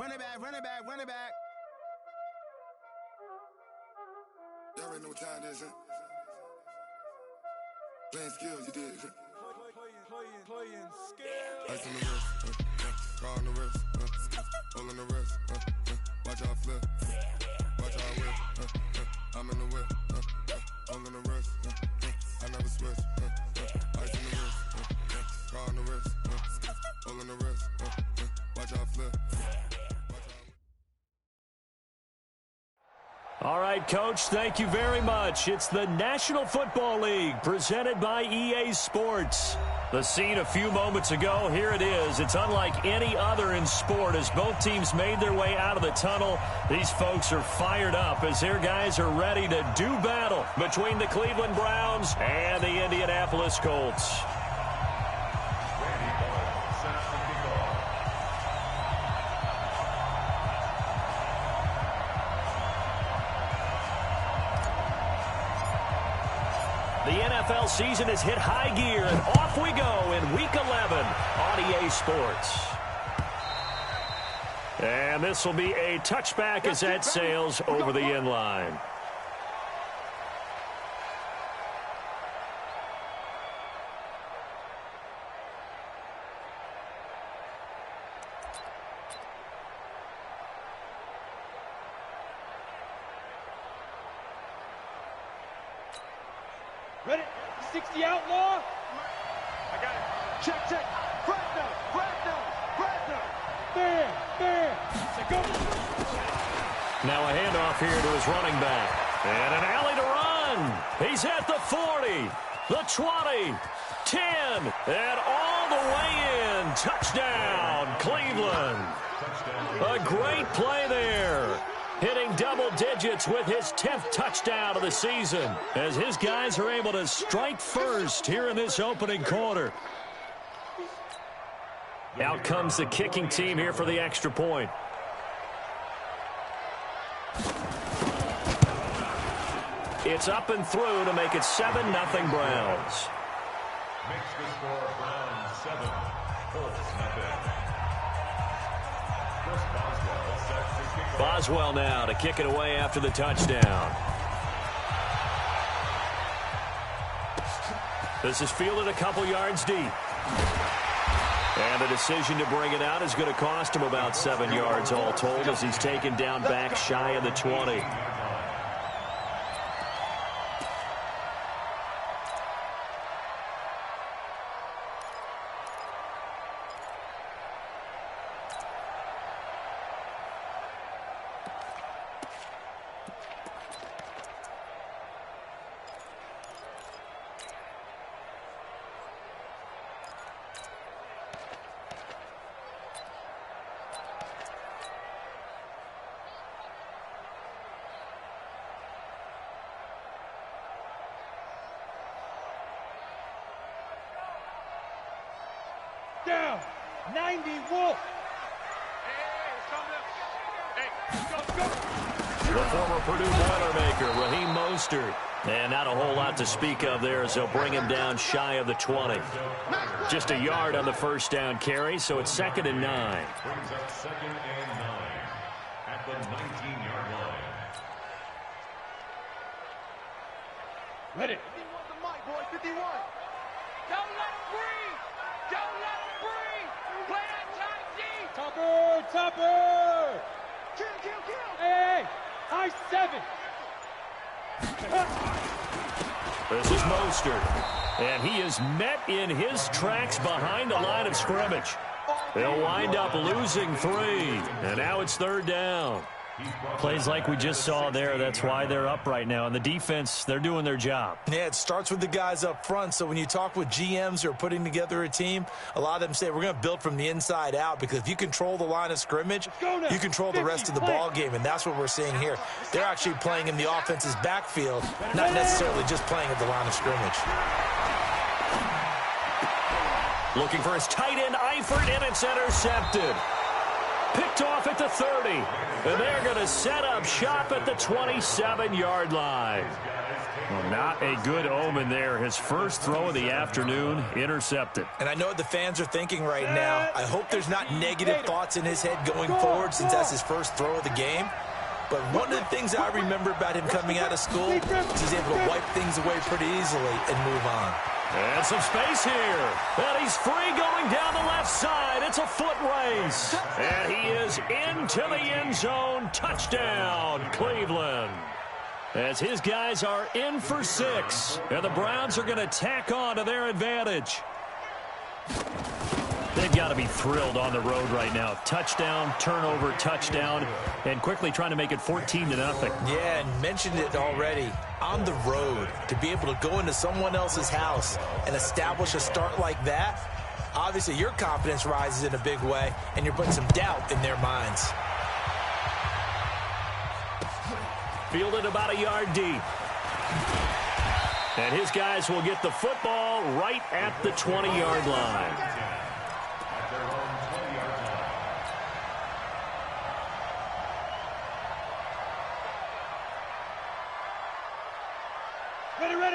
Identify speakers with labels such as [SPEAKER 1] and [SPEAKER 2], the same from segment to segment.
[SPEAKER 1] run it back, run it back, run it back.
[SPEAKER 2] Y'all already know what time it is, huh? Playing skills, you did.
[SPEAKER 3] Playing skills.
[SPEAKER 2] Ice on the wrist, car on the wrist, hole in the wrist, watch how I flip, watch how I whip, I'm in the whip, hole in the wrist, I never switch, ice on the wrist, car on the wrist, hole in the wrist, watch how I flip.
[SPEAKER 4] All right, Coach, thank you very much. It's the National Football League presented by EA Sports. The scene a few moments ago, here it is. It's unlike any other in sport as both teams made their way out of the tunnel. These folks are fired up as their guys are ready to do battle between the Cleveland Browns and the Indianapolis Colts. The NFL season has hit high gear, and off we go in Week 11 on EA Sports. And this will be a touchback as that sails over the end line.
[SPEAKER 3] Ready? 60 outlaw. I got it. Check. Bradno. Bam. Go.
[SPEAKER 4] Now a handoff here to his running back. And an alley to run. He's at the 40, the 20, 10, and all the way in. Touchdown, Cleveland. A great play there. Hitting double digits with his 10th touchdown of the season as his guys are able to strike first here in this opening quarter. Out comes the kicking team here for the extra point. It's up and through to make it 7-0 Browns.
[SPEAKER 5] Makes the score Browns 7, Colts nothing.
[SPEAKER 4] Boswell now to kick it away after the touchdown. This is fielded a couple yards deep. And the decision to bring it out is going to cost him about 7 yards all told as he's taken down back shy of the 20.
[SPEAKER 3] Down. 90 Wolf.
[SPEAKER 4] The former Purdue Boilermaker, Raheem Mostert. And not a whole lot to speak of there as they'll bring him down shy of the 20. Just a yard on the first down carry, so it's 2nd and 9.
[SPEAKER 5] Brings up 2nd and 9 at the 19-yard line.
[SPEAKER 3] Ready.
[SPEAKER 6] 51 the mic, boy. 51. Don't let him breathe. Don't let him breathe. Play that tight D.
[SPEAKER 3] Topper.
[SPEAKER 6] Kill.
[SPEAKER 3] Hey. High 7.
[SPEAKER 4] This is Mostert, and he is met in his tracks behind the line of scrimmage. They'll wind up losing 3, and now it's 3rd down. Plays like we just saw there, that's why they're up right now. And the defense, they're doing their job.
[SPEAKER 7] Yeah, it starts with the guys up front. So when you talk with GMs who are putting together a team, a lot of them say we're going to build from the inside out because if you control the line of scrimmage, you control the rest of the ball game, and that's what we're seeing here. They're actually playing in the offense's backfield, not necessarily just playing at the line of scrimmage.
[SPEAKER 4] Looking for his tight end, Eifert, and it's intercepted. Picked off at the 30. And they're going to set up shop at the 27-yard line. Well, not a good omen there. His first throw of the afternoon intercepted.
[SPEAKER 7] And I know what the fans are thinking right now. I hope there's not negative thoughts in his head going forward since that's his first throw of the game. But one of the things I remember about him coming out of school is he's able to wipe things away pretty easily and move on.
[SPEAKER 4] And some space here. And he's free going down the left side. It's a foot race. And he is into the end zone. Touchdown, Cleveland. As his guys are in for 6. And the Browns are going to tack on to their advantage. They've got to be thrilled on the road right now. Touchdown, turnover, touchdown, and quickly trying to make it 14-0.
[SPEAKER 7] Yeah, and mentioned it already. On the road, to be able to go into someone else's house and establish a start like that, obviously your confidence rises in a big way, and you're putting some doubt in their minds.
[SPEAKER 4] Fielded about a yard deep. And his guys will get the football right at the 20-yard line.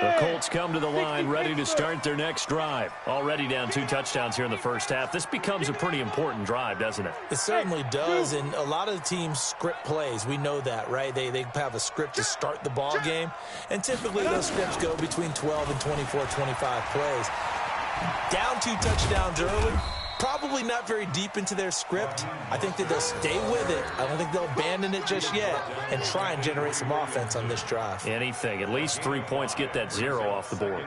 [SPEAKER 4] The Colts come to the line ready to start their next drive. Already down 2 touchdowns here in the first half. This becomes a pretty important drive, doesn't it?
[SPEAKER 7] It certainly does, and a lot of the teams script plays. We know that, right? They have a script to start the ball game, and typically those scripts go between 12 and 24, 25 plays. Down 2 touchdowns early, probably not very deep into their script. I think that they'll stay with it. I don't think they'll abandon it just yet and try and generate some offense on this drive.
[SPEAKER 4] Anything. At least 3 points. Get that 0 off the board.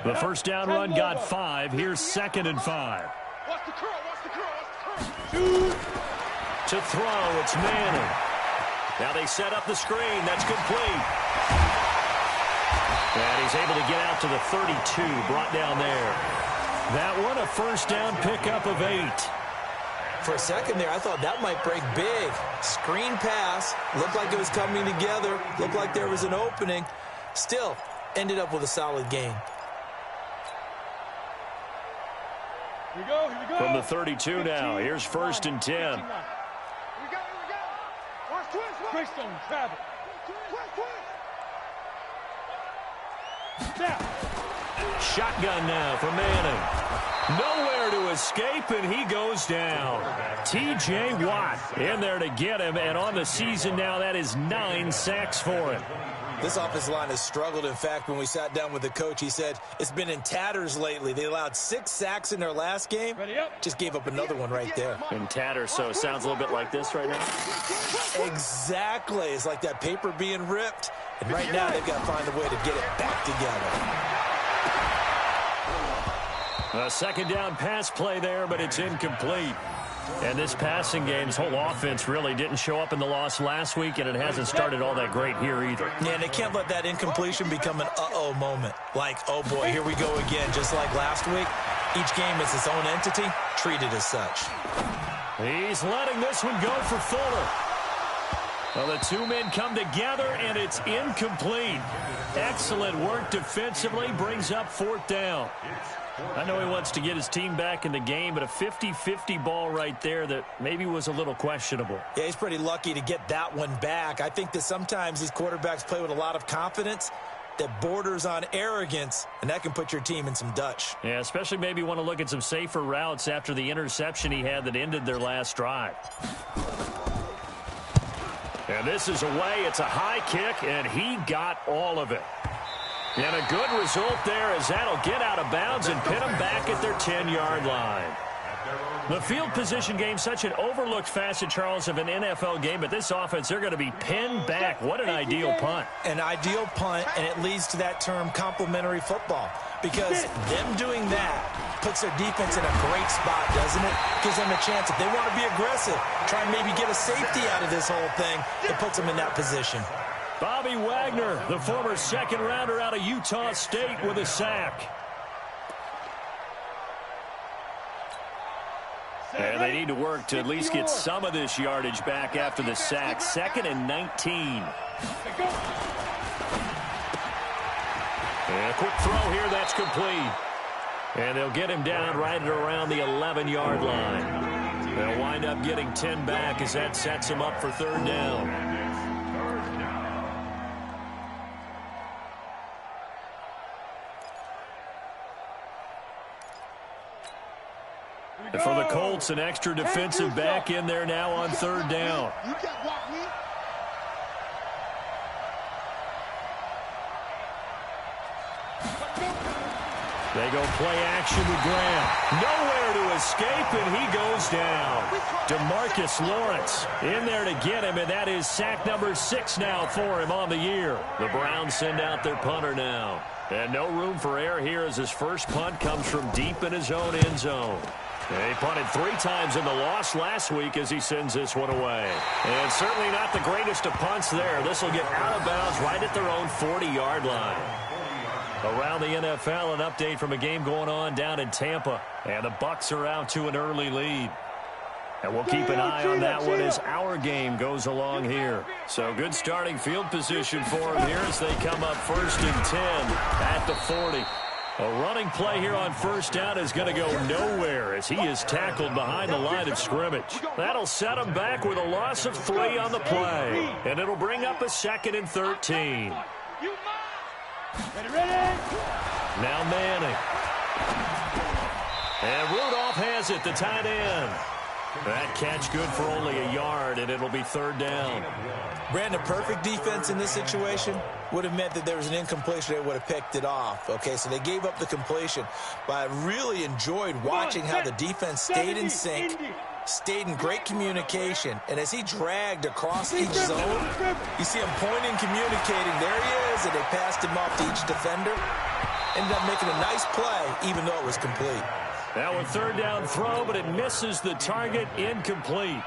[SPEAKER 4] The first down run got 5. Here's 2nd and 5.
[SPEAKER 6] Watch the curl, watch the curl, watch the curl.
[SPEAKER 4] To throw, it's Manning. Now they set up the screen. That's complete. And he's able to get out to the 32, brought down there. That one, a first down pickup of 8.
[SPEAKER 7] For a second there, I thought that might break big. Screen pass, looked like it was coming together, looked like there was an opening. Still, ended up with a solid gain.
[SPEAKER 3] Here we go, here we go.
[SPEAKER 4] From the 32 now, here's 1st and 10.
[SPEAKER 6] Here we go, here we go. Watch twist, watch.
[SPEAKER 3] Twist on travel.
[SPEAKER 6] Twist.
[SPEAKER 3] Snap.
[SPEAKER 4] Shotgun now for Manning. Nowhere to escape, and he goes down. T.J. Watt in there to get him, and on the season now, that is 9 sacks for him.
[SPEAKER 7] This offensive line has struggled. In fact, when we sat down with the coach, he said it's been in tatters lately. They allowed 6 sacks in their last game.
[SPEAKER 3] Ready up.
[SPEAKER 7] Just gave up another one right there.
[SPEAKER 4] In tatters, so it sounds a little bit like this right now.
[SPEAKER 7] Exactly. It's like that paper being ripped. And right now, they've got to find a way to get it back together.
[SPEAKER 4] A second down pass play there, but it's incomplete. And this passing game's whole offense really didn't show up in the loss last week, and it hasn't started all that great here either.
[SPEAKER 7] Yeah, and they can't let that incompletion become an uh-oh moment. Like, oh boy, here we go again. Just like last week, each game is its own entity, treated as such.
[SPEAKER 4] He's letting this one go for Fuller. Well, the 2 men come together, and it's incomplete. Excellent work defensively, brings up 4th down. I know he wants to get his team back in the game, but a 50-50 ball right there that maybe was a little questionable.
[SPEAKER 7] Yeah, he's pretty lucky to get that one back. I think that sometimes these quarterbacks play with a lot of confidence that borders on arrogance, and that can put your team in some Dutch.
[SPEAKER 4] Yeah, especially maybe want to look at some safer routes after the interception he had that ended their last drive. And this is away. It's a high kick, and he got all of it. And a good result there as that'll get out of bounds and pin them back at their 10-yard line. The field position game, such an overlooked facet, Charles, of an NFL game, but this offense, they're going to be pinned back. What an ideal punt.
[SPEAKER 7] An ideal punt, and it leads to that term complementary football, because them doing that puts their defense in a great spot, doesn't it? Gives them a chance. If they want to be aggressive, try and maybe get a safety out of this whole thing, it puts them in that position.
[SPEAKER 4] Bobby Wagner, the former 2nd rounder out of Utah State, with a sack. And they need to work to at least get some of this yardage back after the sack. 2nd and 19. And a quick throw here, that's complete. And they'll get him down right at around the 11-yard line. They'll wind up getting 10 back as that sets him up for third down. And for the Colts, an extra defensive back in there now on third down. They go play action with Graham. Nowhere to escape, and he goes down. DeMarcus Lawrence in there to get him, and that is sack number 6 now for him on the year. The Browns send out their punter now. And no room for error here as his first punt comes from deep in his own end zone. He punted 3 times in the loss last week as he sends this one away. And certainly not the greatest of punts there. This will get out of bounds right at their own 40-yard line. Around the NFL, an update from a game going on down in Tampa. And the Bucs are out to an early lead. And we'll keep an eye on that one as our game goes along here. So good starting field position for them here as they come up 1st and 10 at the 40. A running play here on first down is going to go nowhere as he is tackled behind the line of scrimmage. That'll set him back with a loss of 3 on the play. And it'll bring up a 2nd and 13. Now Manning. And Rudolph has it, the tight end. That catch good for only a yard, and it'll be third down.
[SPEAKER 7] Brandon, perfect defense in this situation would have meant that there was an incompletion. They would have picked it off. Okay, so they gave up the completion. But I really enjoyed watching how the defense stayed in sync, stayed in great communication. And as he dragged across each zone, you see him pointing, communicating. There he is, and they passed him off to each defender. Ended up making a nice play, even though it was complete.
[SPEAKER 4] That one third down throw, but it misses the target, incomplete.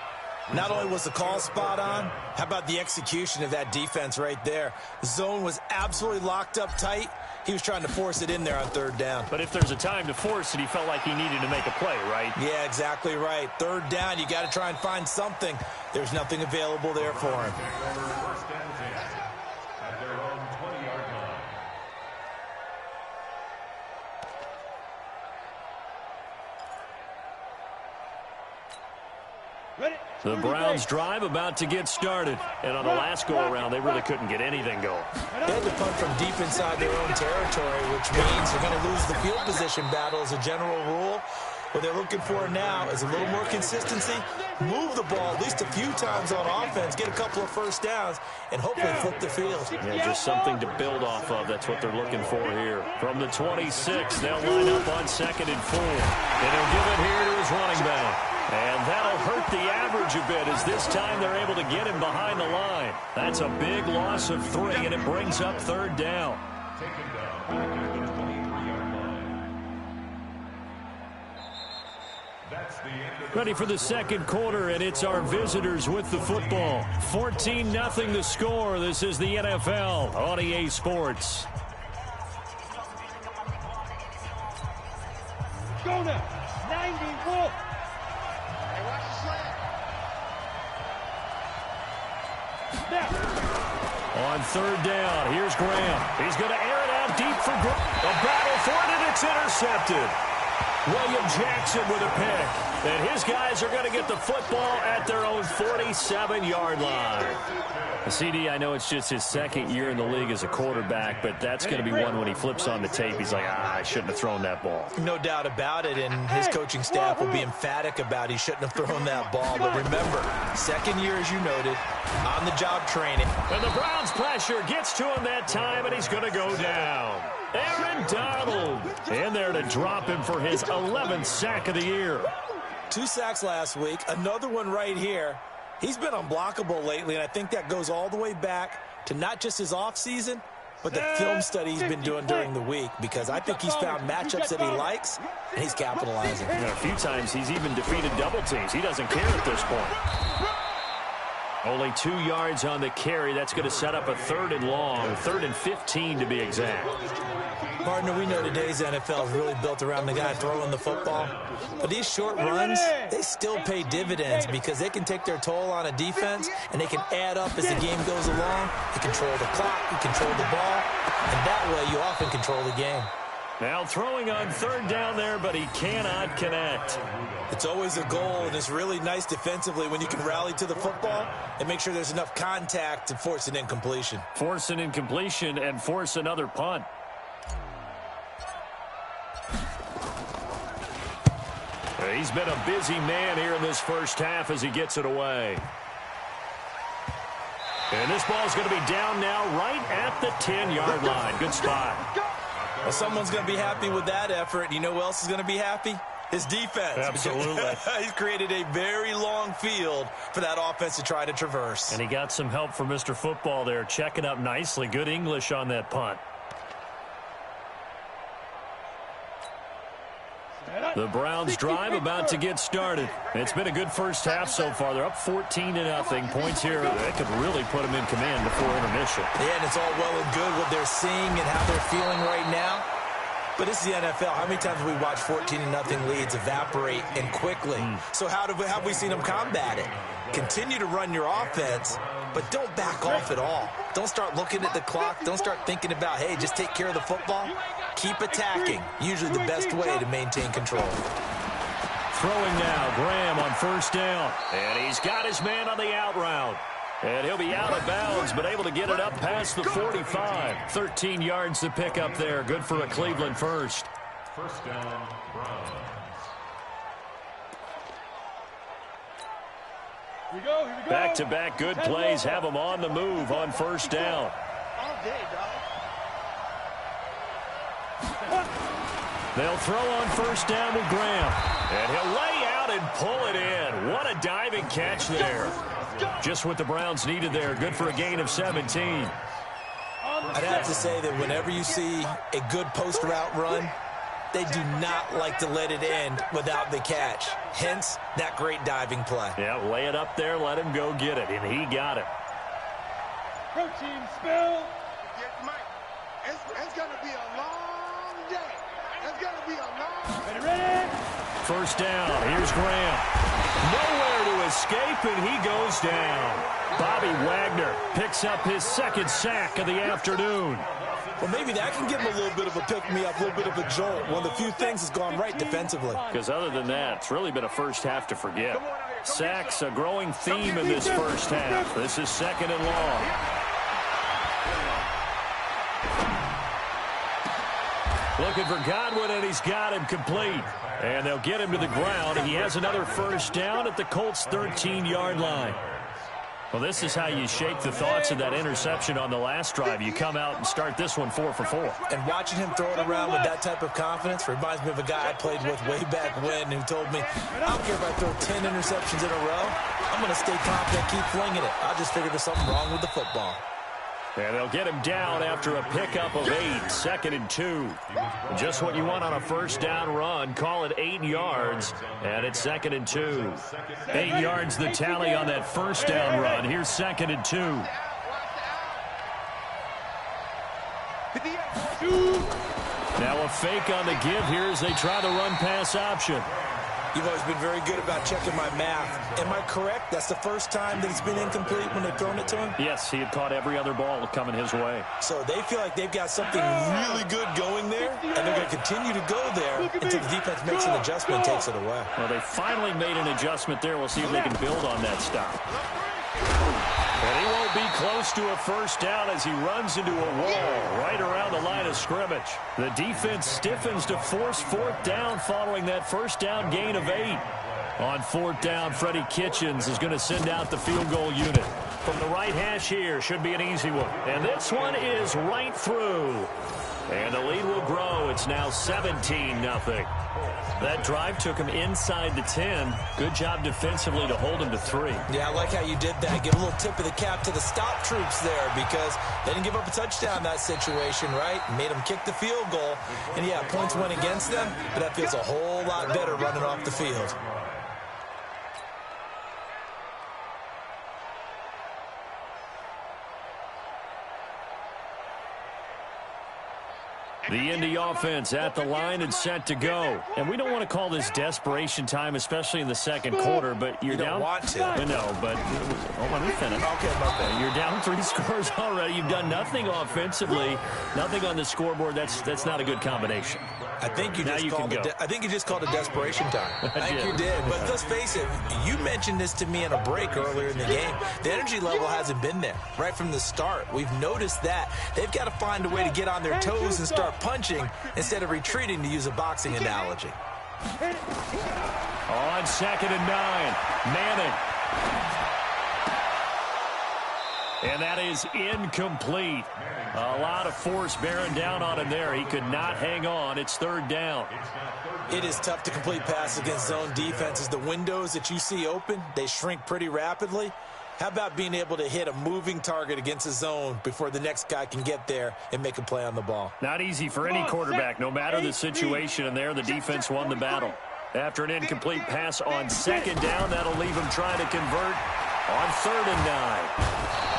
[SPEAKER 7] Not only was the call spot on, how about the execution of that defense right there? The zone was absolutely locked up tight. He was trying to force it in there on third down.
[SPEAKER 4] But if there's a time to force it, he felt like he needed to make a play, right?
[SPEAKER 7] Yeah, exactly right. Third down, you got to try and find something. There's nothing available there for him.
[SPEAKER 4] The Browns drive about to get started. And on the last go-around, they really couldn't get anything going.
[SPEAKER 7] They had to punt from deep inside their own territory, which means they're going to lose the field position battle as a general rule. What they're looking for now is a little more consistency, move the ball at least a few times on offense, get a couple of first downs, and hopefully flip the field.
[SPEAKER 4] Yeah, just something to build off of. That's what they're looking for here. From the 26, they'll line up on 2nd and 4. And he'll give it here to his running back. And that'll hurt the average a bit as this time they're able to get him behind the line. That's a big loss of 3, and it brings up third down. Ready for the second quarter, and it's our visitors with the football. 14-0 the score. This is the NFL on EA Sports.
[SPEAKER 3] Go now. 90 Wolf.
[SPEAKER 4] On third down, here's Graham. He's going to air it out deep for Graham. A battle for it, and it's intercepted. William Jackson with a pick. And his guys are going to get the football at their own 47-yard line. CD, I know it's just his 2nd year in the league as a quarterback, but that's going to be one when he flips on the tape. He's like, I shouldn't have thrown that ball.
[SPEAKER 7] No doubt about it, and his coaching staff will be emphatic about he shouldn't have thrown that ball. But remember, 2nd year, as you noted, on-the-job training.
[SPEAKER 4] And the Browns' pressure gets to him that time, and he's going to go down. Aaron Donald in there to drop him for his 11th sack of the year.
[SPEAKER 7] 2 sacks last week, another one right here. He's been unblockable lately, and I think that goes all the way back to not just his offseason, but the film study he's been doing during the week, because I think he's found matchups that he likes, and he's capitalizing.
[SPEAKER 4] A few times he's even defeated double teams. He doesn't care at this point. Only 2 yards on the carry. That's going to set up a 3rd and long, 3rd and 15 to be exact.
[SPEAKER 7] Partner, we know today's NFL is really built around the guy throwing the football. But these short runs, they still pay dividends because they can take their toll on a defense, and they can add up as the game goes along. You control the clock, you control the ball, and that way you often control the game.
[SPEAKER 4] Now throwing on third down there, but he cannot connect.
[SPEAKER 7] It's always a goal, and it's really nice defensively when you can rally to the football and make sure there's enough contact to force an incompletion.
[SPEAKER 4] Force an incompletion and force another punt. He's been a busy man here in this first half as he gets it away. And this ball's going to be down now right at the 10-yard line. Good spot.
[SPEAKER 7] Well, someone's going to be happy with that effort. You know who else is going to be happy? His defense.
[SPEAKER 4] Absolutely.
[SPEAKER 7] He's created a very long field for that offense to try to traverse.
[SPEAKER 4] And he got some help from Mr. Football there, checking up nicely. Good English on that punt. The Browns drive about to get started. It's been a good first half so far. They're up 14-0. Points here that could really put them in command before intermission.
[SPEAKER 7] Yeah, and it's all well and good what they're seeing and how they're feeling right now. But this is the NFL. How many times have we watched 14-0 leads evaporate and quickly? So how have we seen them combat it? Continue to run your offense, but don't back off at all. Don't start looking at the clock. Don't start thinking about, hey, just take care of the football. Keep attacking. Usually the best way to maintain control.
[SPEAKER 4] Throwing now, Graham on first down. And he's got his man on the out route. And he'll be out of bounds, but able to get it up past the 45. 13 yards to pick up there. Good for a Cleveland first.
[SPEAKER 5] First down, Browns.
[SPEAKER 3] Here we go.
[SPEAKER 4] Back-to-back good plays have them on the move on first down.
[SPEAKER 6] All day, dog.
[SPEAKER 4] They'll throw on first down with Graham. And he'll lay out and pull it in. What a diving catch there. Just what the Browns needed there. Good for a gain of 17.
[SPEAKER 7] I'd have to say that whenever you see a good post route run, they do not like to let it end without the catch. Hence, that great diving play.
[SPEAKER 4] Yeah, lay it up there, let him go get it, and he got it.
[SPEAKER 3] Protein spill.
[SPEAKER 6] It's going to be a long day. It's going to be a long day.
[SPEAKER 3] Ready?
[SPEAKER 4] First down. Here's Graham. Nowhere to escape, and he goes down. Bobby Wagner picks up his second sack of the afternoon.
[SPEAKER 7] Well, maybe that can give him a little bit of a pick-me-up, a little bit of a jolt. One of the few things has gone right defensively.
[SPEAKER 4] Because other than that, it's really been a first half to forget. Sacks, a growing theme in this first half. This is second and long. Looking for Godwin, and he's got him complete. And they'll get him to the ground. He has another first down at the Colts' 13-yard line. Well, this is how you shake the thoughts of that interception on the last drive. You come out and start this one 4 for 4.
[SPEAKER 7] And watching him throw it around with that type of confidence reminds me of a guy I played with way back when who told me, I don't care if I throw 10 interceptions in a row. I'm going to stay confident, keep flinging it. I just figured there's something wrong with the football.
[SPEAKER 4] And they'll get him down after a pickup of 8, second and 2. Just what you want on a first down run. Call it 8 yards, and it's second and 2. 8 yards the tally on that first down run. Here's second and 2. Now a fake on the give here as they try the run-pass option.
[SPEAKER 7] You've always been very good about checking my math. Am I correct? That's the first time that it's been incomplete when they've thrown it to him?
[SPEAKER 4] Yes, he had caught every other ball coming his way.
[SPEAKER 7] So they feel like they've got something really good going there, and they're going to continue to go there until the defense makes an adjustment and takes it away.
[SPEAKER 4] Well, they finally made an adjustment there. We'll see if they can build on that stop. And he won't be close to a first down as he runs into a wall right around the line of scrimmage. The defense stiffens to force fourth down following that first down gain of 8. On fourth down, Freddie Kitchens is going to send out the field goal unit. From the right hash here, should be an easy one. And this one is right through. And the lead will grow. It's now 17-0. That drive took him inside the 10. Good job defensively to hold him to 3.
[SPEAKER 7] Yeah, I like how you did that. Give a little tip of the cap to the stop troops there because they didn't give up a touchdown in that situation, right? Made them kick the field goal. And, yeah, points went against them, but that feels a whole lot better running off the field.
[SPEAKER 4] The Indy offense at the line and set to go. And we don't want to call this desperation time, especially in the second quarter, but you're down.
[SPEAKER 7] You don't want to.
[SPEAKER 4] I know, but let me finish.
[SPEAKER 7] Okay, my bad.
[SPEAKER 4] You're down 3 scores already. You've done nothing offensively, nothing on the scoreboard. That's not a good combination.
[SPEAKER 7] I think you
[SPEAKER 4] Now
[SPEAKER 7] just
[SPEAKER 4] you
[SPEAKER 7] called
[SPEAKER 4] can
[SPEAKER 7] it.
[SPEAKER 4] go.
[SPEAKER 7] I think you just called it desperation time. I think
[SPEAKER 4] did.
[SPEAKER 7] you did. But let's face it. You mentioned this to me in a break earlier in the game. The energy level hasn't been there right from the start. We've noticed that they've got to find a way to get on their toes and start punching instead of retreating, to use a boxing analogy.
[SPEAKER 4] On 2nd and 9, Manning. And that is incomplete. A lot of force bearing down on him there. He could not hang on. It's 3rd down.
[SPEAKER 7] It is tough to complete passes against zone defenses. The windows that you see open, they shrink pretty rapidly. How about being able to hit a moving target against a zone before the next guy can get there and make a play on the ball?
[SPEAKER 4] Not easy for any quarterback, no matter the situation. And there, the defense won the battle. After an incomplete pass on 2nd down, that'll leave him trying to convert on 3rd and 9.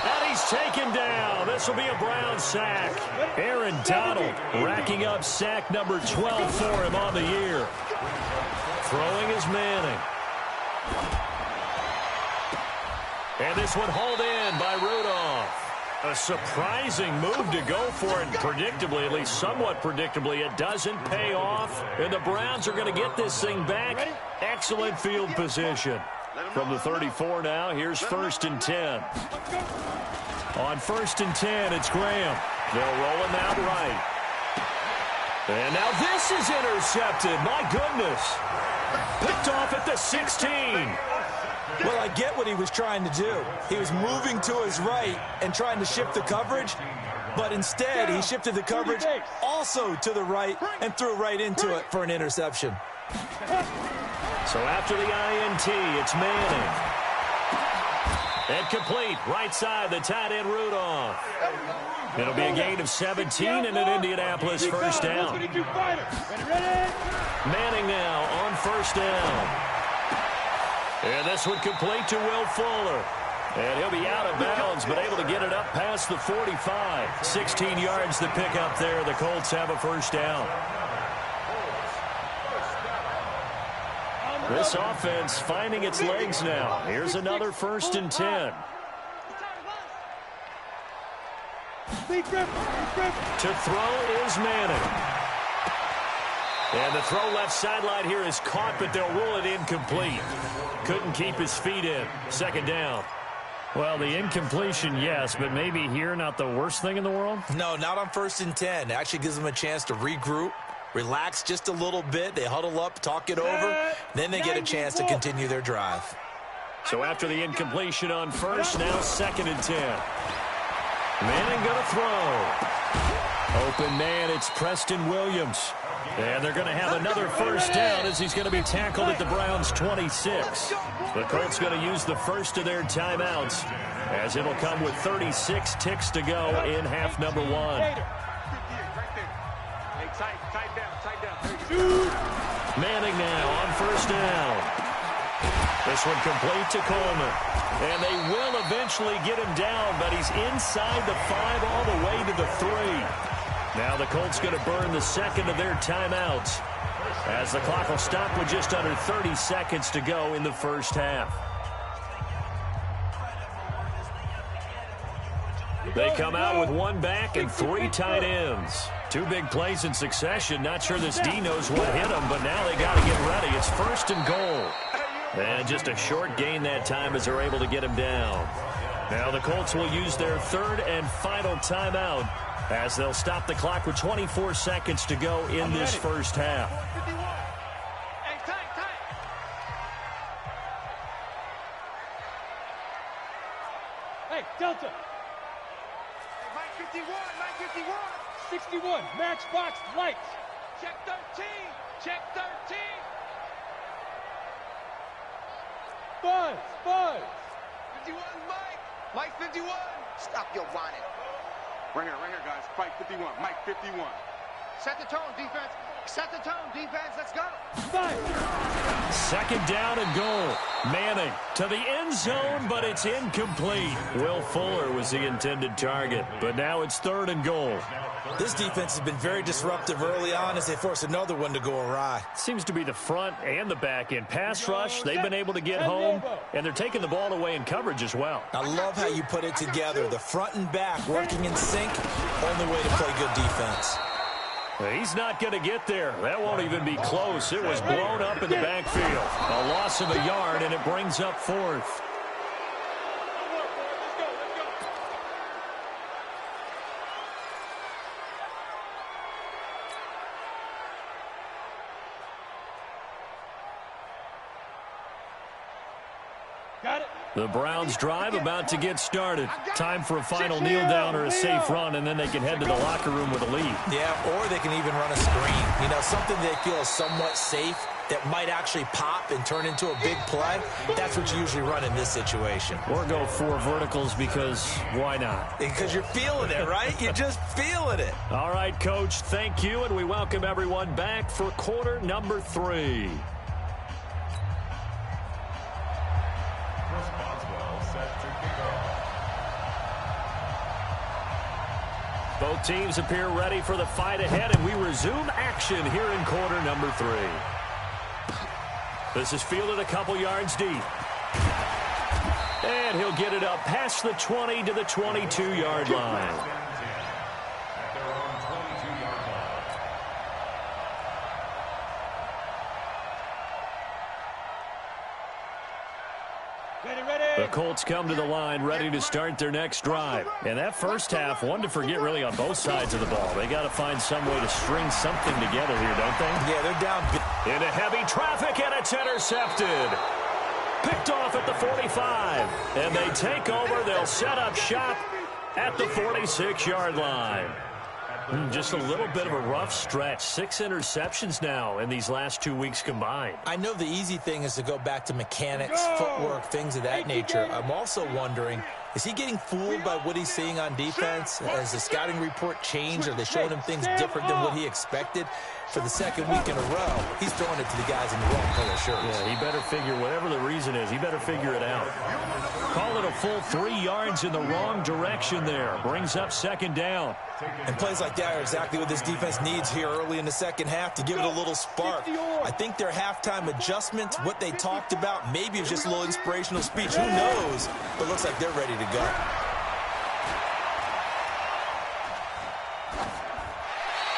[SPEAKER 4] And he's taken down. This will be a Brown sack. Aaron Donald racking up sack number 12 for him on the year. Throwing is Manning. And this one hauled in by Rudolph. A surprising move to go for it. Predictably, at least somewhat predictably, it doesn't pay off. And the Browns are going to get this thing back. Excellent field position. From the 34 now, here's 1st and 10. On 1st and 10, it's Graham. They'll roll him out right. And now this is intercepted. My goodness. Picked off at the 16.
[SPEAKER 7] Well, I get what he was trying to do. He was moving to his right and trying to shift the coverage, but instead he shifted the coverage also to the right and threw right into it for an interception.
[SPEAKER 4] So after the INT, it's Manning. And complete, right side, the tight end Rudolph. It'll be a gain of 17 and an Indianapolis 1st down. Manning now on 1st down. And this one complete to Will Fuller. And he'll be out of bounds, but able to get it up past the 45. 16 yards to pick up there. The Colts have a 1st down. This offense finding its legs now. Here's another 1st and 10. To throw is Manning. And the throw left sideline here is caught, but they'll rule it incomplete. Couldn't keep his feet in. 2nd down. Well, the incompletion, yes, but maybe here not the worst thing in the world?
[SPEAKER 7] No, not on 1st and 10. It actually gives them a chance to regroup, relax just a little bit. They huddle up, talk it over. Then they get a chance to continue their drive.
[SPEAKER 4] So after the incompletion on 1st, now 2nd and 10. Manning going to throw. Open man, it's Preston Williams. And they're going to have another 1st down as he's going to be tackled at the Browns' 26. The Colts going to use the first of their timeouts as it'll come with 36 ticks to go in half number 1. Manning now on 1st down. This one complete to Coleman. And they will eventually get him down, but he's inside the 5 all the way to the 3. Now the Colts going to burn the 2nd of their timeouts as the clock will stop with just under 30 seconds to go in the 1st half. They come out with 1 back and 3 tight ends. 2 big plays in succession. Not sure this D knows what hit them, but now they got to get ready. It's 1st and goal. And just a short gain that time as they're able to get him down. Now the Colts will use their 3rd and final timeout as they'll stop the clock with 24 seconds to go in this 1st half.
[SPEAKER 3] Hey, Delta.
[SPEAKER 6] Hey, Mike 51, Mike 51.
[SPEAKER 3] 61, matchbox lights.
[SPEAKER 6] Check 13, check 13.
[SPEAKER 3] Buzz, buzz.
[SPEAKER 6] 51, Mike. Mike 51. Stop your whining.
[SPEAKER 1] Ringer, guys. Mike 51. Mike 51.
[SPEAKER 6] Set the tone, defense. Set the tone, defense. Let's go.
[SPEAKER 4] Second down and goal. Manning to the end zone, but it's incomplete. Will Fuller was the intended target, but now it's third and goal.
[SPEAKER 7] This defense has been very disruptive early on as they force another one to go awry.
[SPEAKER 4] Seems to be the front and the back end. Pass rush, they've been able to get home, and they're taking the ball away in coverage as well.
[SPEAKER 7] I love how you put it together. The front and back working in sync, only way to play good defense.
[SPEAKER 4] He's not going to get there. That won't even be close. It was blown up in the backfield. A loss of a yard, and it brings up fourth.
[SPEAKER 3] Got it.
[SPEAKER 4] The Browns drive about to get started. Time for a final kneel down or a safe run, and then they can head to the locker room with a lead.
[SPEAKER 7] Yeah, or they can even run a screen. You know, something they feel is somewhat safe that might actually pop and turn into a big play. That's what you usually run in this situation.
[SPEAKER 4] Or go 4 verticals because why not?
[SPEAKER 7] Because you're feeling it, right? You're just feeling it.
[SPEAKER 4] All right, Coach, thank you, and we welcome everyone back for quarter number 3. Both teams appear ready for the fight ahead, and we resume action here in quarter number 3. This is fielded a couple yards deep. And he'll get it up past the 20 to the 22-yard line. The Colts come to the line ready to start their next drive. And that first half, one to forget really on both sides of the ball. They got to find some way to string something together here, don't they?
[SPEAKER 7] Yeah, they're down.
[SPEAKER 4] Into heavy traffic, and it's intercepted. Picked off at the 45. And they take over. They'll set up shop at the 46-yard line. Just a little bit of a rough stretch. 6 interceptions now in these last 2 weeks combined.
[SPEAKER 7] I know the easy thing is to go back to mechanics, footwork, things of that nature. I'm also wondering, is he getting fooled by what he's seeing on defense? Has the scouting report changed? Are they showing him things different than what he expected? For the second week in a row, he's throwing it to the guys in the wrong color shirts.
[SPEAKER 4] Yeah, he better figure, whatever the reason is, he better figure it out. Call it a full 3 yards in the wrong direction there. Brings up second down.
[SPEAKER 7] And plays like that are exactly what this defense needs here early in the second half to give it a little spark. I think their halftime adjustments, what they talked about, maybe it was just a little inspirational speech. Who knows? But looks like they're ready to go.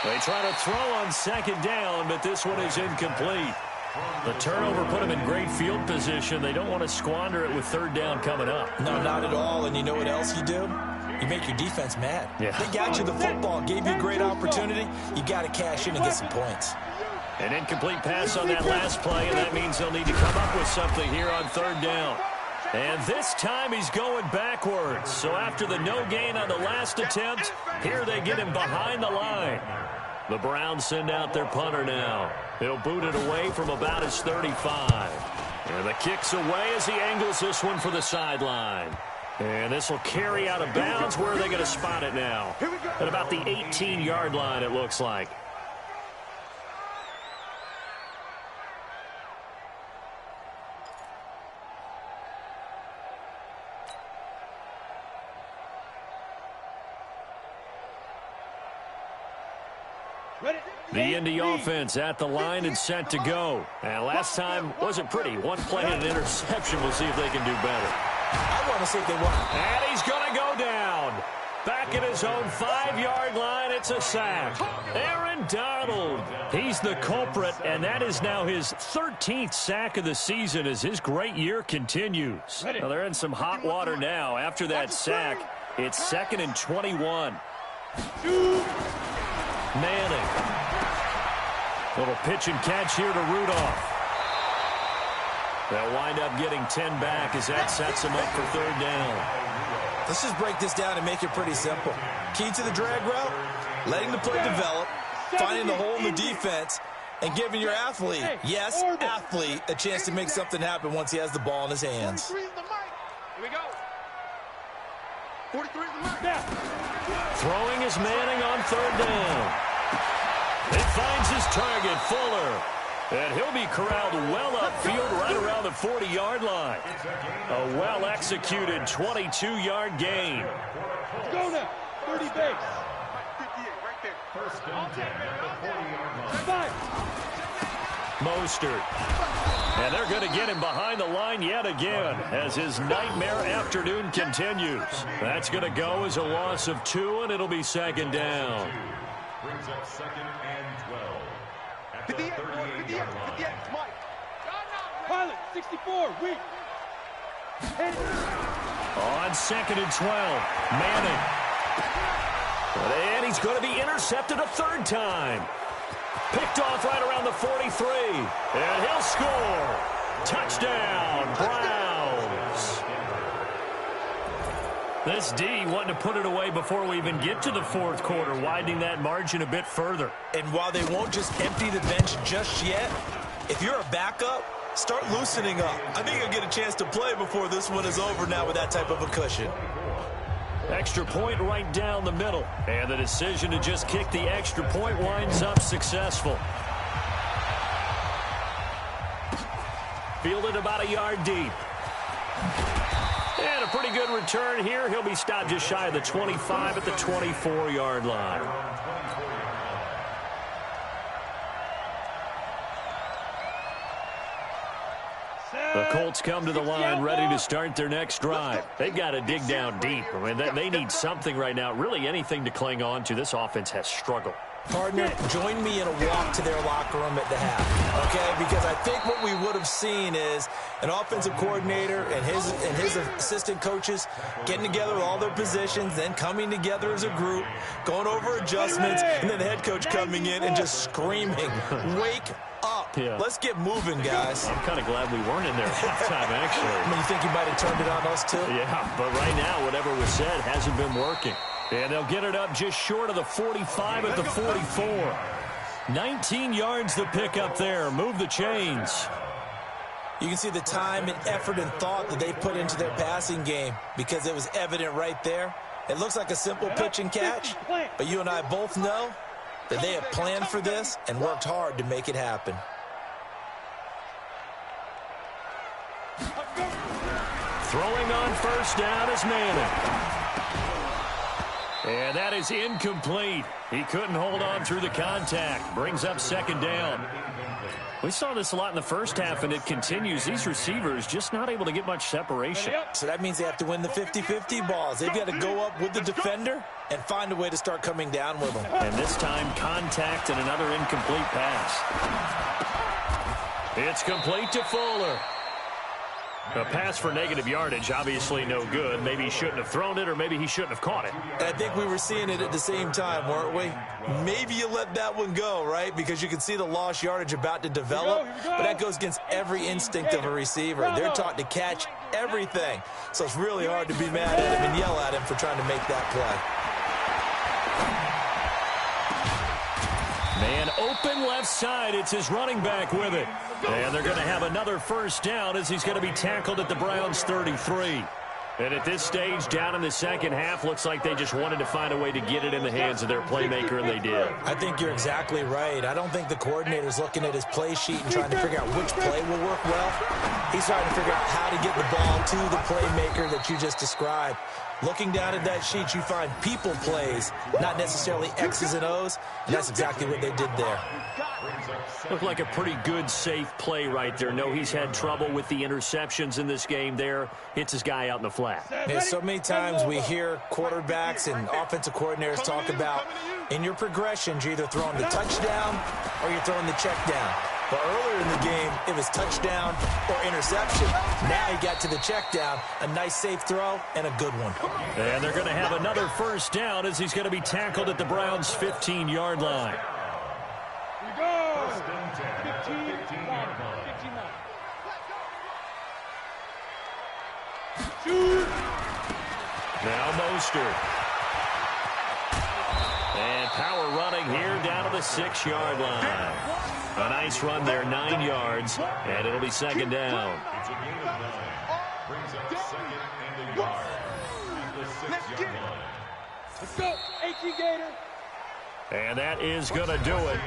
[SPEAKER 4] They try to throw on second down, but this one is incomplete. The turnover put them in great field position. They don't want to squander it with third down coming up.
[SPEAKER 7] No, not at all. And you know what else you do? You make your defense mad.
[SPEAKER 4] Yeah.
[SPEAKER 7] They got you the football, gave you a great opportunity. You got to cash in and get some points.
[SPEAKER 4] An incomplete pass on that last play, and that means they'll need to come up with something here on third down. And this time he's going backwards. So after the no gain on the last attempt, here they get him behind the line. The Browns send out their punter now. He'll boot it away from about his 35. And the kick's away as he angles this one for the sideline. And this will carry out of bounds. Where are they going to spot it now? At about the 18-yard line, it looks like. The Indy offense at the line and set to go. And last time wasn't pretty. One play and an interception. We'll see if they can do better.
[SPEAKER 7] I want to see if they want.
[SPEAKER 4] And he's going to go down. Back at his own 5-yard line, it's a sack. Aaron Donald. He's the culprit, and that is now his 13th sack of the season as his great year continues. Well, they're in some hot water now. After that sack, it's 2nd and 21. Manning. Little pitch and catch here to Rudolph. They'll wind up getting 10 back as that sets them up for third down.
[SPEAKER 7] Let's just break this down and make it pretty simple. Key to the drag route, letting the play develop, finding the hole in the defense, and giving your athlete, yes, athlete, a chance to make something happen once he has the ball in his hands.
[SPEAKER 6] 43 is the mic. Here we go. 43 is the mic.
[SPEAKER 4] Throwing is Manning on third down. He finds his target, Fuller. And he'll be corralled well upfield right around the 40-yard line. A well-executed 22-yard gain.
[SPEAKER 3] Let's go now. 30 base. 58
[SPEAKER 5] right there. First and 10 at the 40-yard line.
[SPEAKER 3] 5.
[SPEAKER 4] Mostert. And they're going to get him behind the line yet again as his nightmare afternoon continues. That's going to go as a loss of 2, and it'll be second down.
[SPEAKER 5] Brings up second and 12. At the 38-yard line.
[SPEAKER 3] Pilot, 64, weak.
[SPEAKER 4] On second and 12, Manning. And he's going to be intercepted a third time. Picked off right around the 43. And he'll score. Touchdown, Browns. This D wanting to put it away before we even get to the fourth quarter, widening that margin a bit further.
[SPEAKER 7] And while they won't just empty the bench just yet, if you're a backup, start loosening up. I think you'll get a chance to play before this one is over now with that type of a cushion.
[SPEAKER 4] Extra point right down the middle. And the decision to just kick the extra point winds up successful. Fielded about a yard deep. And a pretty good return here. He'll be stopped just shy of the 25 at the 24-yard line. The Colts come to the line ready to start their next drive. They've got to dig down deep. I mean, they need something right now, really anything to cling on to. This offense has struggled.
[SPEAKER 7] Partner, join me in a walk to their locker room at the half, okay? Because I think what we would have seen is an offensive coordinator and his assistant coaches getting together with all their positions, then coming together as a group, going over adjustments, and then the head coach coming in and just screaming, "Wake up.
[SPEAKER 4] Yeah.
[SPEAKER 7] Let's get moving, guys."
[SPEAKER 4] I'm kind of glad we weren't in there at halftime, actually.
[SPEAKER 7] I mean, you think you might have turned it on us, too?
[SPEAKER 4] Yeah, but right now, whatever was said hasn't been working. And they'll get it up just short of the 45 at the 44. 19 yards to pick up there. Move the chains.
[SPEAKER 7] You can see the time and effort and thought that they put into their passing game because it was evident right there. It looks like a simple pitch and catch, but you and I both know that they have planned for this and worked hard to make it happen.
[SPEAKER 4] Throwing on first down is Manning. And that is incomplete. He couldn't hold on through the contact. Brings up second down. We saw this a lot in the first half, and it continues. These receivers just not able to get much separation.
[SPEAKER 7] So that means they have to win the 50-50 balls. They've got to go up with the defender and find a way to start coming down with them.
[SPEAKER 4] And this time, contact and another incomplete pass. It's complete to Fuller. A pass for negative yardage, obviously no good. Maybe he shouldn't have thrown it, or maybe he shouldn't have caught it.
[SPEAKER 7] And I think we were seeing it at the same time, weren't we? Maybe you let that one go, right? Because you can see the lost yardage about to develop. But that goes against every instinct of a receiver. They're taught to catch everything. So it's really hard to be mad at him and yell at him for trying to make that play.
[SPEAKER 4] Man open left side. It's his running back with it. And they're going to have another first down as he's going to be tackled at the Browns' 33. And at this stage, down in the second half, looks like they just wanted to find a way to get it in the hands of their playmaker, and they did.
[SPEAKER 7] I think you're exactly right. I don't think the coordinator's looking at his play sheet and trying to figure out which play will work well. He's trying to figure out how to get the ball to the playmaker that you just described. Looking down at that sheet, you find people plays, not necessarily X's and O's, and that's exactly what they did there.
[SPEAKER 4] Looked like a pretty good, safe play right there. No, he's had trouble with the interceptions in this game there. Hits his guy out in the flat.
[SPEAKER 7] Yeah, so many times we hear quarterbacks and offensive coordinators talk about in your progressions, you're either throwing the touchdown or you're throwing the check down. But earlier in the game, it was touchdown or interception. Now he got to the check down, a nice safe throw, and a good one.
[SPEAKER 4] And they're going to have another first down as he's going to be tackled at the Browns' 15-yard line.
[SPEAKER 3] Here we go. 15 line. Shoot.
[SPEAKER 4] Now Mostert. And power running here down to the 6-yard line. A nice run there, 9 yards, and it'll be second down.
[SPEAKER 5] It's a gain of 9. Brings up second and a yard at the 6-yard line.
[SPEAKER 3] Let's go. 18 Gator.
[SPEAKER 4] And that is going to do it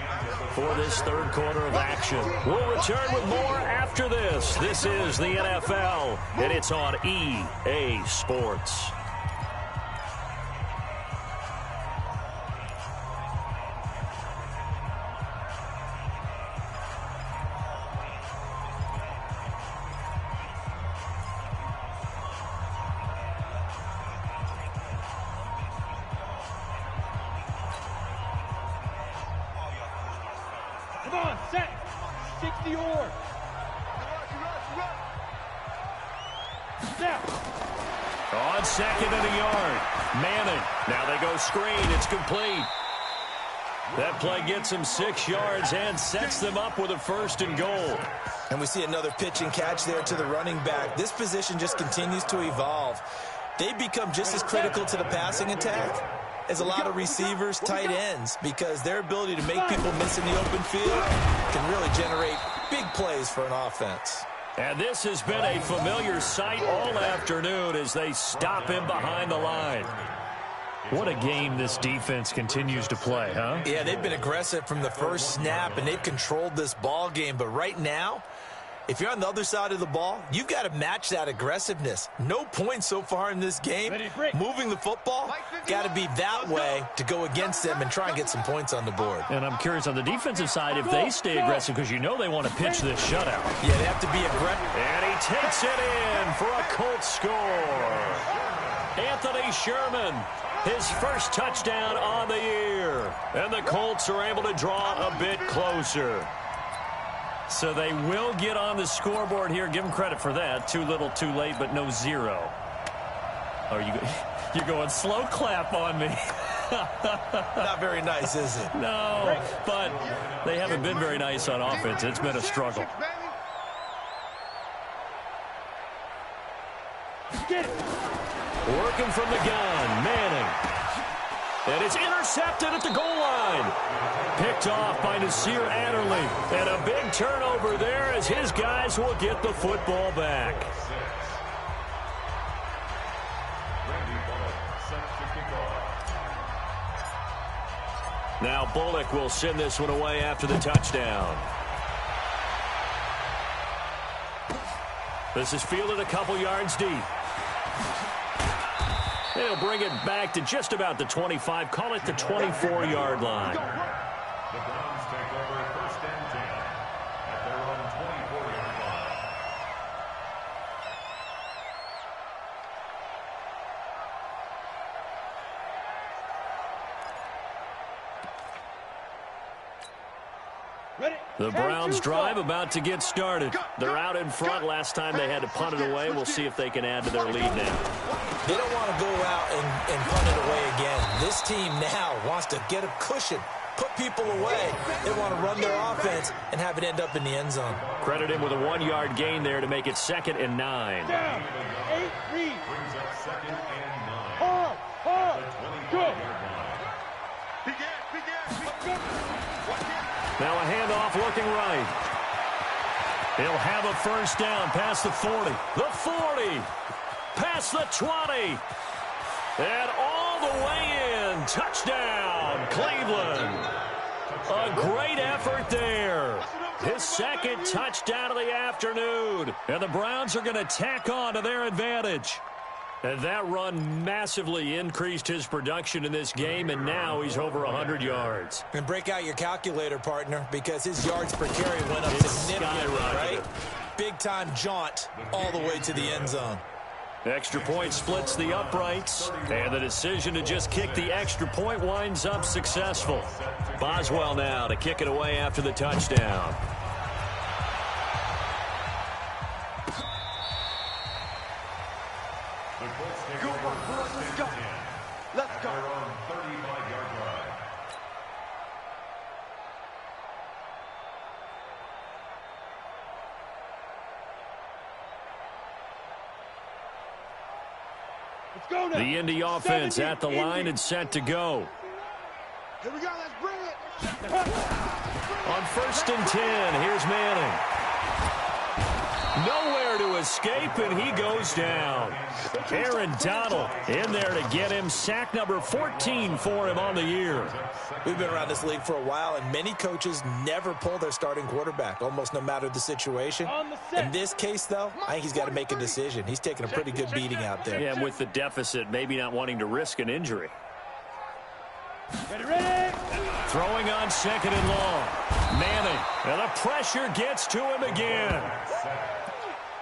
[SPEAKER 4] for this third quarter of action. We'll return with more after this. This is the NFL, and it's on EA Sports.
[SPEAKER 3] Come on, set. 60 or. Now.
[SPEAKER 4] On second and a yard. Manning. Now they go screen. It's complete. That play gets them 6 yards and sets them up with a 1st and goal.
[SPEAKER 7] And we see another pitch and catch there to the running back. This position just continues to evolve. They become just as critical to the passing attack as a lot of receivers, tight ends, because their ability to make people miss in the open field can really generate big plays for an offense.
[SPEAKER 4] And this has been a familiar sight all afternoon as they stop him behind the line. What a game this defense continues to play, huh?
[SPEAKER 7] Yeah, they've been aggressive from the first snap, and they've controlled this ball game. But right now, if you're on the other side of the ball, you've got to match that aggressiveness. No points so far in this game. Moving the football, got to be that way to go against them and try and get some points on the board.
[SPEAKER 4] And I'm curious on the defensive side if they stay aggressive, because you know they want to pitch this shutout.
[SPEAKER 7] Yeah, they have to be aggressive.
[SPEAKER 4] And he takes it in for a Colts score. Anthony Sherman, his first touchdown on the year. And the Colts are able to draw a bit closer. So they will get on the scoreboard here. Give them credit for that. Too little, too late, but no 0. Oh, you're going slow clap on me.
[SPEAKER 7] Not very nice, is it?
[SPEAKER 4] No, but they haven't been very nice on offense. It's been a struggle.
[SPEAKER 3] Get it.
[SPEAKER 4] Working from the gun, Manning. And it's intercepted at the goal line. Picked off by Nasir Adderley. And a big turnover there as his guys will get the football back. Now Bullock will send this one away after the touchdown. This is fielded a couple yards deep. They'll bring it back to just about the 25, call it the 24-yard line.
[SPEAKER 5] The Browns take over 1st and 10 at their own 24-yard line.
[SPEAKER 3] Ready.
[SPEAKER 4] The Browns drive about to get started. They're out in front. Last time they had to punt it away. We'll see if they can add to their lead now.
[SPEAKER 7] They don't want to go out and punt it away again. This team now wants to get a cushion, put people away. They want to run their offense and have it end up in the end zone.
[SPEAKER 4] Credit him with a 1-yard gain there to make it 2nd and 9.
[SPEAKER 3] Down. 8 read.
[SPEAKER 5] Brings up 2nd and 9.
[SPEAKER 3] Hard.
[SPEAKER 5] The 24-yard
[SPEAKER 3] Go.
[SPEAKER 5] line.
[SPEAKER 4] Now a handoff looking right. He'll have a 1st down past the 40. The 40. Past the 20. And all the way in. Touchdown, Cleveland. A great effort there. His 2nd touchdown of the afternoon. And the Browns are going to tack on to their advantage. And that run massively increased his production in this game, and now he's over 100 yards.
[SPEAKER 7] And break out your calculator, partner, because his yards per carry went up
[SPEAKER 4] It's
[SPEAKER 7] significantly,
[SPEAKER 4] skyrocketed.
[SPEAKER 7] right? Big-time jaunt all the way to the end zone.
[SPEAKER 4] Extra point splits the uprights, and the decision to just kick the extra point winds up successful. Boswell now to kick it away after the touchdown.
[SPEAKER 5] The Colts take over 1st and 10 at their own 35-yard line.
[SPEAKER 3] Let's go now.
[SPEAKER 4] The Indy offense at the line and set to go.
[SPEAKER 3] Here we go. Let's bring it.
[SPEAKER 4] On 1st and 10, here's Manning. Nowhere to escape, and he goes down. Aaron Donald in there to get him. Sack number 14 for him on the year.
[SPEAKER 7] We've been around this league for a while, and many coaches never pull their starting quarterback, almost no matter the situation. In this case, though, I think he's got to make a decision. He's taking a pretty good beating out there.
[SPEAKER 4] Yeah, and with the deficit, maybe not wanting to risk an injury.
[SPEAKER 3] Ready.
[SPEAKER 4] Throwing on second and long. Manning, and the pressure gets to him again.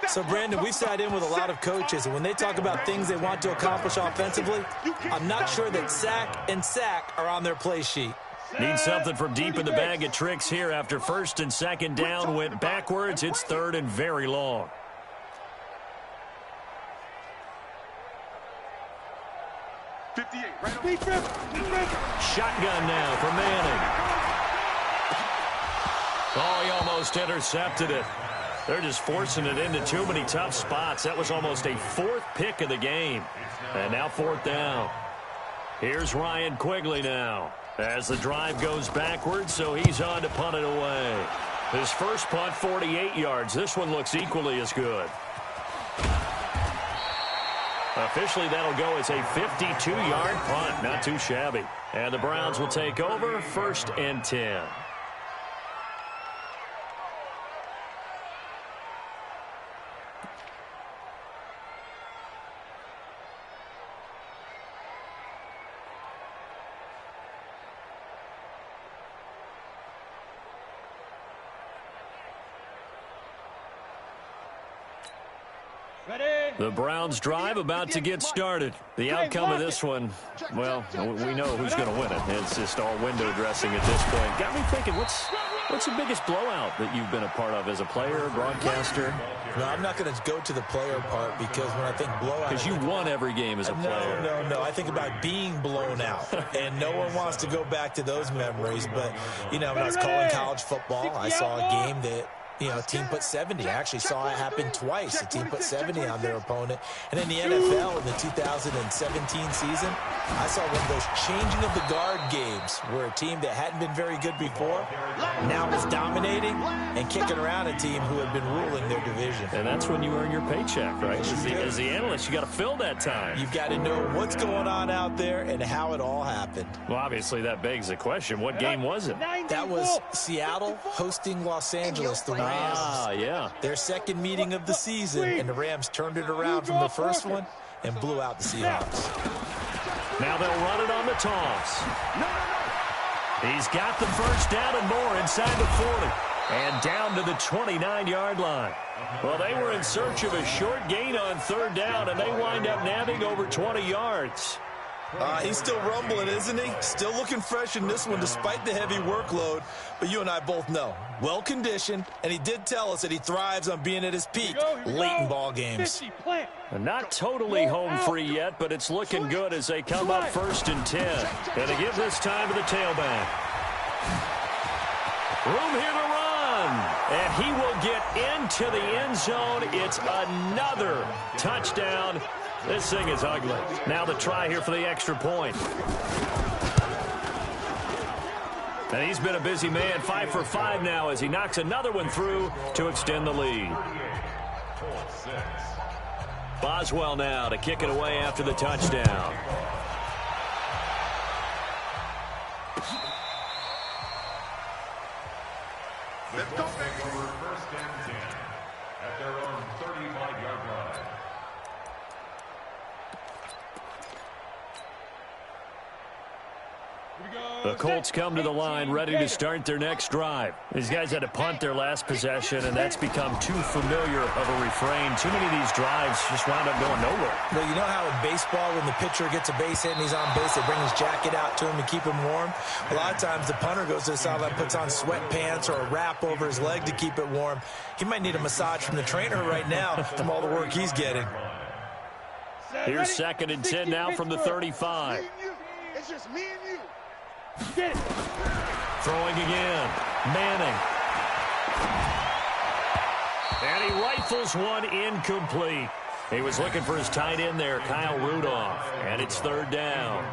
[SPEAKER 7] So, Brandon, we've sat in with a lot of coaches, and when they talk about things they want to accomplish offensively, I'm not sure that sack and sack are on their play sheet.
[SPEAKER 4] Need something from deep in the bag of tricks here after first and second down went backwards. It's third and very long. Shotgun now for Manning. Oh, he almost intercepted it. They're just forcing it into too many tough spots. That was almost a fourth pick of the game. And now fourth down. Here's Ryan Quigley now as the drive goes backwards, so he's on to punt it away. His first punt, 48 yards. This one looks equally as good. Officially, that'll go as a 52-yard punt. Not too shabby. And the Browns will take over, 1st and 10. The Browns drive about to get started. The outcome of this one, well, we know who's going to win it. It's just all window dressing at this point. Got me thinking, what's the biggest blowout that you've been a part of as a player, broadcaster?
[SPEAKER 7] No, I'm not going to go to the player part because when I think blowout...
[SPEAKER 4] Because you won every game as a player.
[SPEAKER 7] No. I think about being blown out. And no one wants to go back to those memories. But, you know, when I was calling college football, I saw a game that... You know, a team put 70. I actually saw it happen twice. A team put 70 on their opponent. And in the NFL in the 2017 season, I saw one of those changing of the guard games where a team that hadn't been very good before now was dominating and kicking around a team who had been ruling their division.
[SPEAKER 4] And that's when you earn your paycheck, right? As the analyst, you got to fill that time.
[SPEAKER 7] You've got to know what's going on out there and how it all happened.
[SPEAKER 4] Well, obviously, that begs the question, what game was it?
[SPEAKER 7] That was Seattle hosting Los Angeles, the Rams.
[SPEAKER 4] Yeah.
[SPEAKER 7] Their second meeting of the season, and the Rams turned it around from the first one and blew out the Seahawks.
[SPEAKER 4] Now they'll run it on the toss. He's got the first down and more inside the 40. And down to the 29-yard line. Well, they were in search of a short gain on third down, and they wind up nabbing over 20 yards.
[SPEAKER 7] He's still rumbling, isn't he? Still looking fresh in this one despite the heavy workload. But you and I both know, well-conditioned, and he did tell us that he thrives on being at his peak late in ball games.
[SPEAKER 4] Not totally home free yet, but it's looking good as they come up 1st and 10. And they give this time to the tailback. Room here to run. And he will get into the end zone. It's another touchdown. This thing is ugly. Now the try here for the extra point. And he's been a busy man, 5 for 5 now as he knocks another one through to extend the lead. Boswell now to kick it away after the touchdown.
[SPEAKER 5] Let's go. Take over 1st and 10 at their own 35-yard line.
[SPEAKER 4] The Colts come to the line ready to start their next drive. These guys had to punt their last possession, and that's become too familiar of a refrain. Too many of these drives just wound up going nowhere.
[SPEAKER 7] Well, you know how in baseball when the pitcher gets a base hit and he's on base, they bring his jacket out to him and keep him warm? A lot of times the punter goes to the sideline, puts on sweatpants or a wrap over his leg to keep it warm. He might need a massage from the trainer right now from all the work he's getting.
[SPEAKER 4] Here's 2nd and 10 now from the 35.
[SPEAKER 6] It's just me and you.
[SPEAKER 4] Throwing again. Manning. And he rifles one incomplete. He was looking for his tight end there, Kyle Rudolph, and it's third down.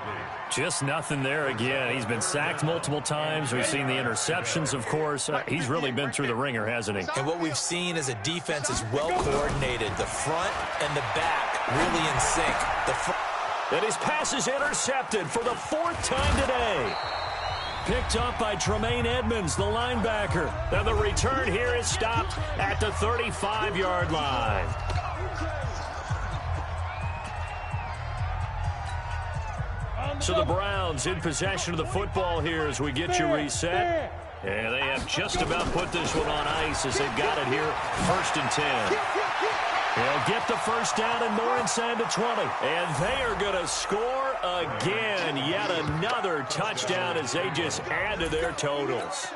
[SPEAKER 4] Just nothing there again. He's been sacked multiple times. We've seen the interceptions, of course. He's really been through the ringer, hasn't he?
[SPEAKER 7] And what we've seen is a defense is well coordinated. The front and the back really in sync.
[SPEAKER 4] And his pass is intercepted for the fourth time today. Picked up by Tremaine Edmonds, the linebacker. And the return here is stopped at the 35-yard line. So the Browns in possession of the football here as we get you reset. And they have just about put this one on ice as they've got it here, 1st and 10. They'll get the first down and more inside the 20. And they are going to score again. Yet another touchdown as they just add to their totals.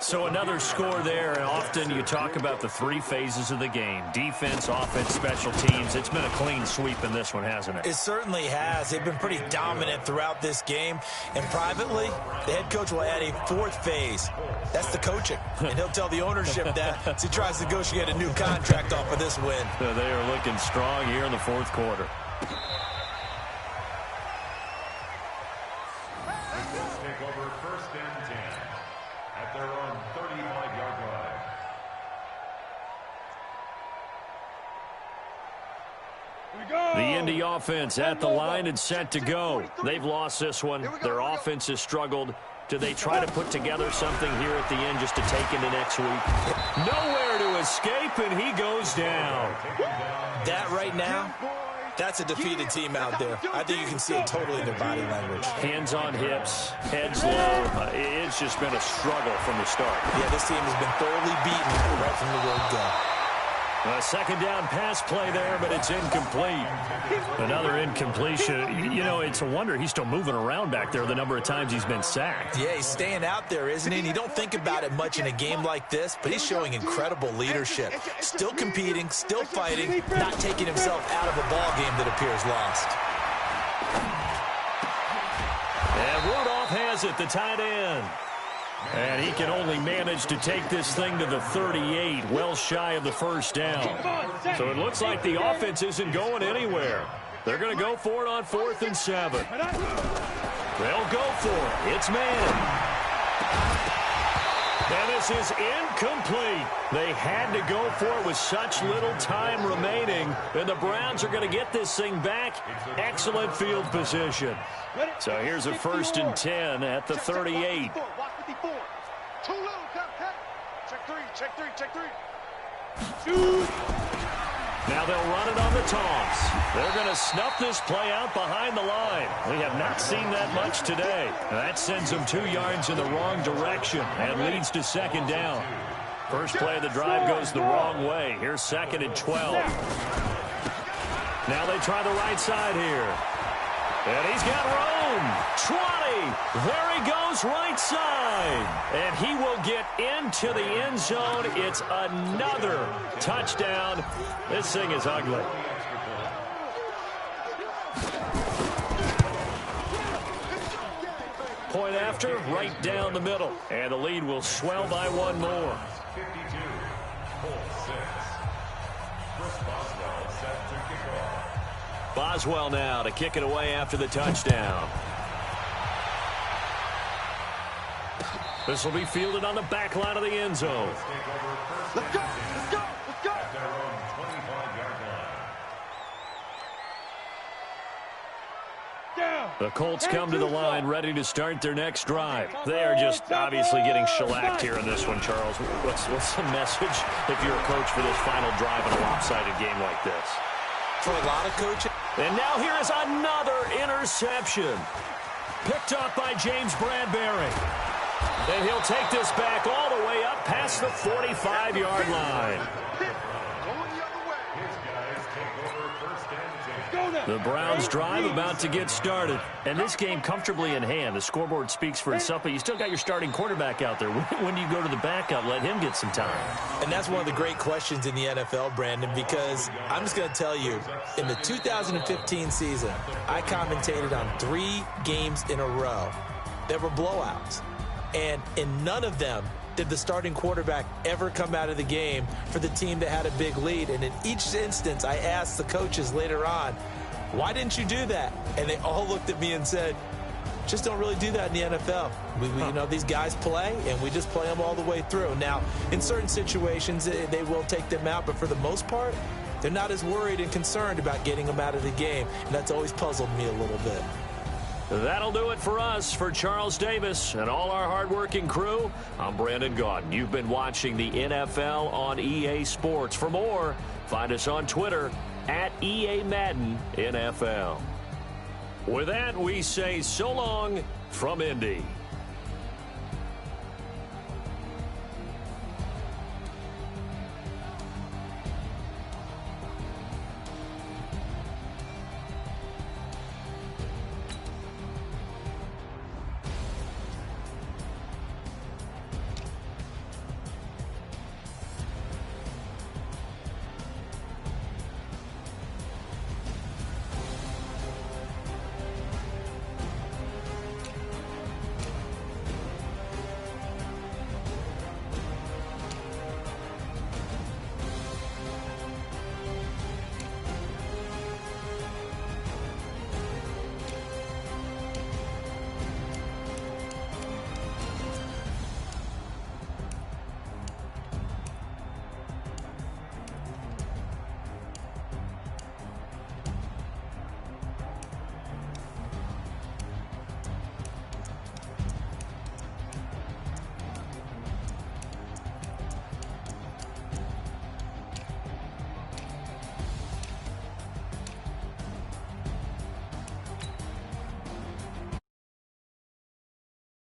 [SPEAKER 4] So another score there, and often you talk about the three phases of the game. Defense, offense, special teams. It's been a clean sweep in this one, hasn't it?
[SPEAKER 7] It certainly has. They've been pretty dominant throughout this game. And privately, the head coach will add a 4th phase. That's the coaching. And he'll tell the ownership that as he tries to negotiate a new contract off of this win.
[SPEAKER 4] So they are looking strong here in the 4th quarter.
[SPEAKER 5] Take over 1st and 10 at their own 35-yard line.
[SPEAKER 4] The Indy offense at the line and set to go. They've lost this one. Their offense has struggled. Do they try to put together something here at the end just to take into next week? Nowhere to escape, and he goes down.
[SPEAKER 7] That right now, that's a defeated team out there. I think you can see it totally in their body language.
[SPEAKER 4] Hands on hips, heads low. It's just been a struggle from the start.
[SPEAKER 7] Yeah, this team has been thoroughly beaten right from the word go.
[SPEAKER 4] A second down pass play there, but it's incomplete. Another incompletion. You know, it's a wonder he's still moving around back there the number of times he's been sacked.
[SPEAKER 7] Yeah, he's staying out there, isn't he? And you don't think about it much in a game like this, but he's showing incredible leadership. Still competing, still fighting, not taking himself out of a ball game that appears lost.
[SPEAKER 4] And Rudolph has it, the tight end. And he can only manage to take this thing to the 38, well shy of the first down. So it looks like the offense isn't going anywhere. They're going to go for it on 4th and 7. They'll go for it. It's Madden. And this is incomplete. They had to go for it with such little time remaining. And the Browns are going to get this thing back. Excellent field position. So here's a 1st and 10 at the 38.
[SPEAKER 6] Too little, check 3, check 3, check 3.
[SPEAKER 4] Now they'll run it on the toss. They're going to snuff this play out behind the line. We have not seen that much today. That sends them 2 yards in the wrong direction and leads to 2nd down. First play of the drive goes the wrong way. Here's 2nd and 12. Now they try the right side here. And he's got room. 20. There he goes, right side. And he will get into the end zone. It's another touchdown. This thing is ugly. Point after, right down the middle. And the lead will swell by 1 more.
[SPEAKER 5] 52, Colts 6. Chris Boswell set to kick off.
[SPEAKER 4] Boswell now to kick it away after the touchdown. This will be fielded on the back line of the end zone.
[SPEAKER 6] Let's go, let's go, let's go.
[SPEAKER 5] At their own 25-yard line.
[SPEAKER 4] The Colts come to the line ready to start their next drive. They are just obviously getting shellacked here in this one, Charles. What's the message if you're a coach for this final drive in a lopsided game like this?
[SPEAKER 7] For a lot of coaching.
[SPEAKER 4] And now here is another interception. Picked up by James Bradbury. And he'll take this back all the way up past the 45-yard line. The Browns drive about to get started. And this game comfortably in hand. The scoreboard speaks for itself, but you still got your starting quarterback out there. When do you go to the backup? Let him get some time.
[SPEAKER 7] And that's one of the great questions in the NFL, Brandon, because I'm just going to tell you, in the 2015 season, I commentated on 3 games in a row that were blowouts. And in none of them did the starting quarterback ever come out of the game for the team that had a big lead. And in each instance, I asked the coaches later on, why didn't you do that? And they all looked at me and said, just don't really do that in the NFL. You know, these guys play, and we just play them all the way through. Now, in certain situations, they will take them out, but for the most part, they're not as worried and concerned about getting them out of the game, and that's always puzzled me a little bit.
[SPEAKER 4] That'll do it for us. For Charles Davis and all our hardworking crew, I'm Brandon Gaudin. You've been watching the NFL on EA Sports. For more, find us on Twitter at EA Madden NFL. With that, we say so long from Indy.